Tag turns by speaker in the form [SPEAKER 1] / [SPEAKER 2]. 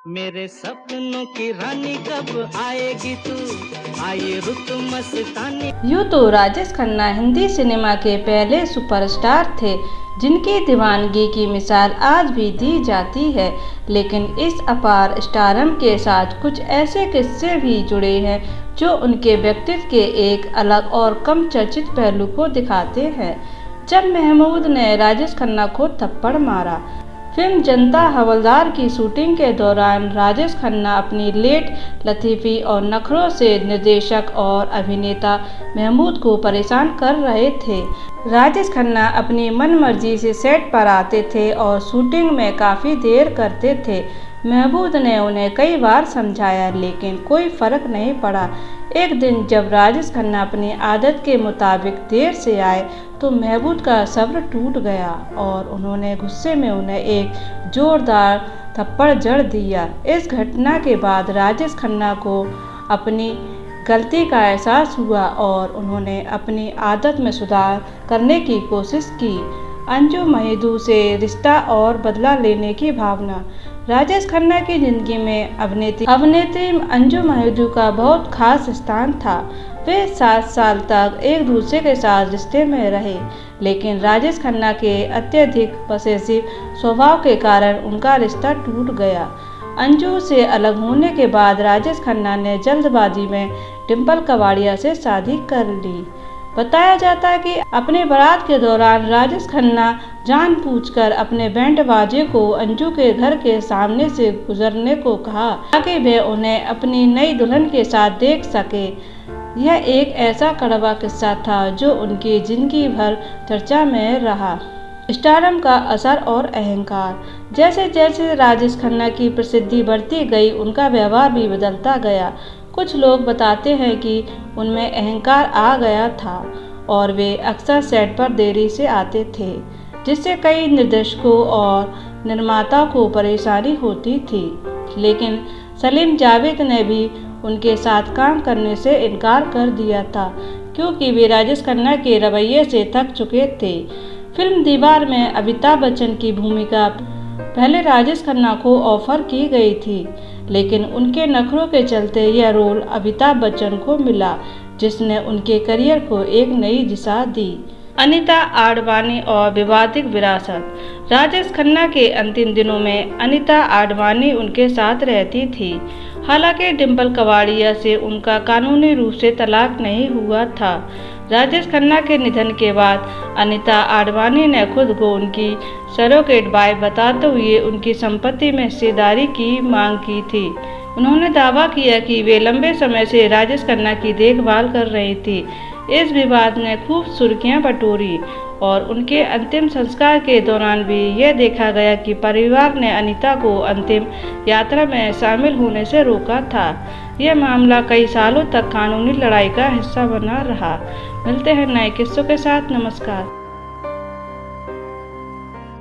[SPEAKER 1] मेरे सपनों की रानी कब आएगी तू, आए रुत मस्तानी।
[SPEAKER 2] यूँ तो राजेश खन्ना हिंदी सिनेमा के पहले सुपरस्टार थे जिनकी दीवानगी की मिसाल आज भी दी जाती है, लेकिन इस अपार स्टारम के साथ कुछ ऐसे किस्से भी जुड़े हैं जो उनके व्यक्तित्व के एक अलग और कम चर्चित पहलू को दिखाते हैं। जब महमूद ने राजेश खन्ना को थप्पड़ मारा। फिल्म जनता हवलदार की शूटिंग के दौरान राजेश खन्ना अपनी लेट लतीफ़ी और नखरों से निर्देशक और अभिनेता महमूद को परेशान कर रहे थे। राजेश खन्ना अपनी मनमर्जी से सेट पर आते थे और शूटिंग में काफ़ी देर करते थे। महमूद ने उन्हें कई बार समझाया लेकिन कोई फ़र्क नहीं पड़ा। एक दिन जब राजेश खन्ना अपनी आदत के मुताबिक देर से आए तो महमूद का सब्र टूट गया और उन्होंने गुस्से में उन्हें एक जोरदार थप्पड़ जड़ दिया। इस घटना के बाद राजेश खन्ना को अपनी गलती का एहसास हुआ और उन्होंने अपनी आदत में सुधार करने की कोशिश की। अंजू महिदू से रिश्ता और बदला लेने की भावना। राजेश खन्ना की जिंदगी में अभिनेत्री अंजू महिदू का बहुत खास स्थान था। वे 7 साल तक एक दूसरे के साथ रिश्ते में रहे, लेकिन राजेश खन्ना के अत्यधिक पसेसिव स्वभाव के कारण उनका रिश्ता टूट गया। अंजू से अलग होने के बाद राजेश खन्ना ने जल्दबाजी में डिम्पल कबाड़िया से शादी कर ली। बताया जाता है कि अपने बारात के दौरान राजेश खन्ना जानबूझकर अपने बैंड बाजे को अंजू के घर के सामने से गुजरने को कहा ताकि वे उन्हें अपनी नई दुल्हन के साथ देख सके। यह एक ऐसा कड़वा किस्सा था जो उनकी जिंदगी भर चर्चा में रहा। स्टारडम का असर और अहंकार। जैसे जैसे राजेश खन्ना की प्रसिद्धि बढ़ती गई उनका व्यवहार भी बदलता गया। कुछ लोग बताते हैं कि उनमें अहंकार आ गया था और वे अक्सर सेट पर देरी से आते थे, जिससे कई निर्देशकों और निर्माता को परेशानी होती थी। लेकिन सलीम जावेद ने भी उनके साथ काम करने से इनकार कर दिया था क्योंकि वे राजेश खन्ना के रवैये से थक चुके थे। फिल्म दीवार में अमिताभ बच्चन की भूमिका पहले राजेश खन्ना को ऑफर की गई थी, लेकिन उनके नखरों के चलते यह रोल अमिताभ बच्चन को मिला, जिसने उनके करियर को एक नई दिशा दी। अनीता आडवाणी और विवादित विरासत। राजेश खन्ना के अंतिम दिनों में अनीता आडवाणी उनके साथ रहती थी। हालांकि डिम्पल कबाड़िया से उनका कानूनी रूप से तलाक नहीं हुआ था। राजेश खन्ना के निधन के बाद अनीता आडवाणी ने खुद को उनकी सरोगेट वाइफ बताते हुए उनकी संपत्ति में हिस्सेदारी की मांग की थी। उन्होंने दावा किया कि वे लंबे समय से राजेश खन्ना की देखभाल कर रही थी। इस विवाद ने खूब सुर्खियां बटोरी और उनके अंतिम संस्कार के दौरान भी यह देखा गया कि परिवार ने अनीता को अंतिम यात्रा में शामिल होने से रोका था। यह मामला कई सालों तक कानूनी लड़ाई का हिस्सा बना रहा। मिलते हैं नए किस्सों के साथ। नमस्कार।